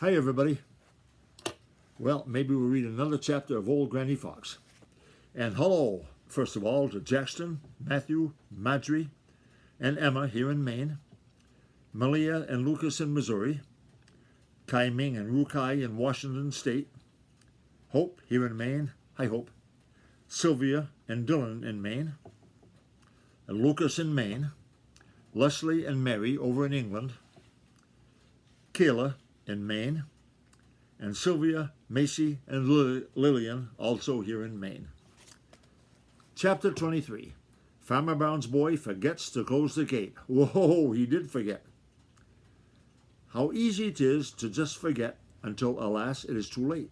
Hi everybody. Well, maybe we'll read another chapter of Old Granny Fox. And hello, first of all, to Jackson, Matthew, Marjorie, and Emma here in Maine, Malia and Lucas in Missouri, Kai Ming and Rukai in Washington State, Hope here in Maine, hi Hope, Sylvia and Dylan in Maine, and Lucas in Maine, Leslie and Mary over in England, Kayla in Maine, and Sylvia, Macy, and Lillian also here in Maine. Chapter 23. Farmer Brown's boy forgets to close the gate. Whoa, he did forget. How easy it is to just forget until, alas, it is too late.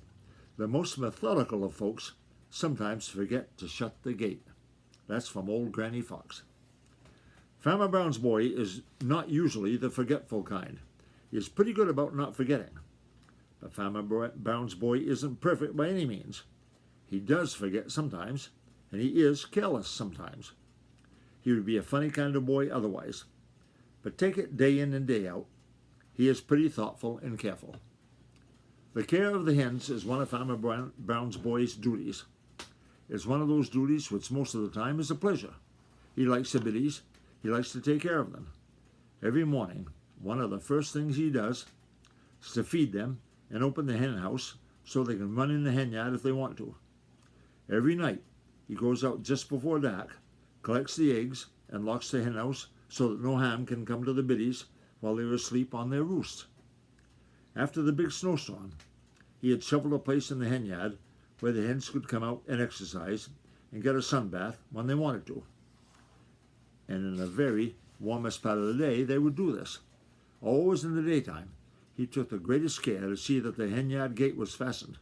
The most methodical of folks sometimes forget to shut the gate. That's from Old Granny Fox. Farmer Brown's boy is not usually the forgetful kind. He is pretty good about not forgetting. But Farmer Brown's boy isn't perfect by any means. He does forget sometimes, and he is careless sometimes. He would be a funny kind of boy otherwise. But take it day in and day out, he is pretty thoughtful and careful. The care of the hens is one of Farmer Brown's boy's duties. It's one of those duties which most of the time is a pleasure. He likes the biddies. He likes to take care of them. Every morning, one of the first things he does is to feed them and open the hen house so they can run in the hen yard if they want to. Every night, he goes out just before dark, collects the eggs, and locks the hen house so that no harm can come to the biddies while they are asleep on their roost. After the big snowstorm, he had shoveled a place in the hen yard where the hens could come out and exercise and get a sun bath when they wanted to. And in the very warmest part of the day, they would do this. Always in the daytime, he took the greatest care to see that the hen yard gate was fastened.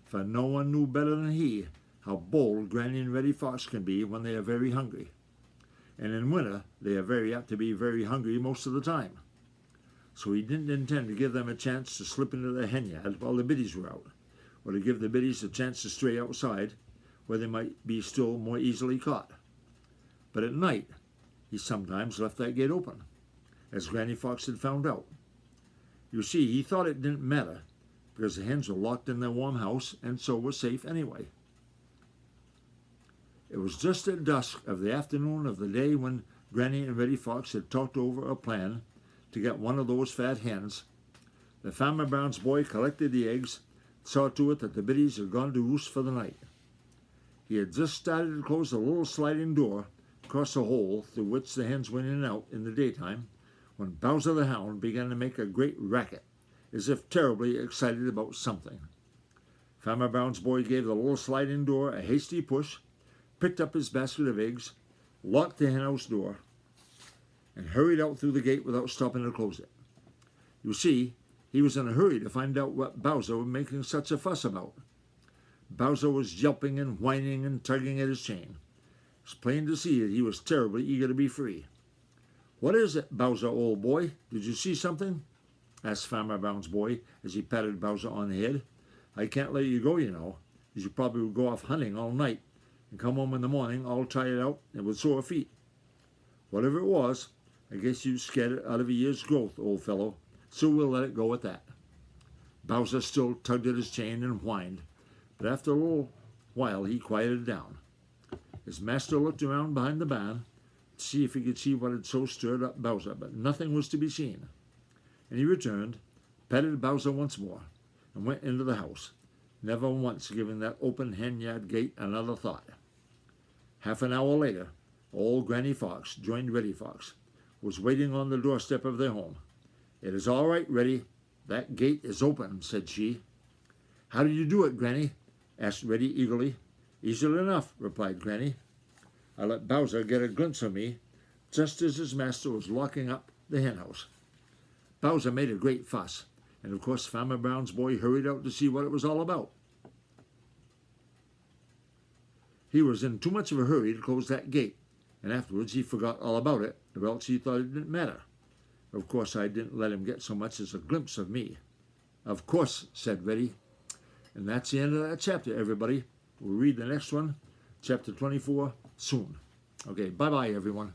For no one knew better than he how bold Granny and Reddy Fox can be when they are very hungry. And in winter, they are very apt to be very hungry most of the time. So he didn't intend to give them a chance to slip into the hen yard while the biddies were out, or to give the biddies a chance to stray outside where they might be still more easily caught. But at night, he sometimes left that gate open, as Granny Fox had found out. You see, he thought it didn't matter, because the hens were locked in their warm house and so were safe anyway. It was just at dusk of the afternoon of the day when Granny and Reddy Fox had talked over a plan to get one of those fat hens. The Farmer Brown's boy collected the eggs, saw to it that the biddies had gone to roost for the night. He had just started to close the little sliding door across the hole through which the hens went in and out in the daytime when Bowser the Hound began to make a great racket, as if terribly excited about something. Farmer Brown's boy gave the little sliding door a hasty push, picked up his basket of eggs, locked the henhouse door, and hurried out through the gate without stopping to close it. You see, he was in a hurry to find out what Bowser was making such a fuss about. Bowser was yelping and whining and tugging at his chain. It was plain to see that he was terribly eager to be free. "What is it, Bowser, old boy? Did you see something?" asked Farmer Brown's boy as he patted Bowser on the head. "I can't let you go, you know, as you probably would go off hunting all night and come home in the morning all tired out and with sore feet. Whatever it was, I guess you scared it out of a year's growth, old fellow, so we'll let it go at that." Bowser still tugged at his chain and whined, but after a little while he quieted down. His master looked around behind the barn to see if he could see what had so stirred up Bowser, but nothing was to be seen. And he returned, patted Bowser once more, and went into the house, never once giving that open hen yard gate another thought. Half an hour later, old Granny Fox joined Reddy Fox, who was waiting on the doorstep of their home. "It is all right, Reddy. That gate is open," said she. "How did you do it, Granny?" asked Reddy eagerly. "Easily enough," replied Granny. "I let Bowser get a glimpse of me just as his master was locking up the hen house. Bowser made a great fuss, and of course Farmer Brown's boy hurried out to see what it was all about. He was in too much of a hurry to close that gate, and afterwards he forgot all about it, or else he thought it didn't matter. Of course I didn't let him get so much as a glimpse of me." "Of course," said Reddy. And that's the end of that chapter, everybody. We'll read the next one, chapter 24, soon. Okay, bye-bye, everyone.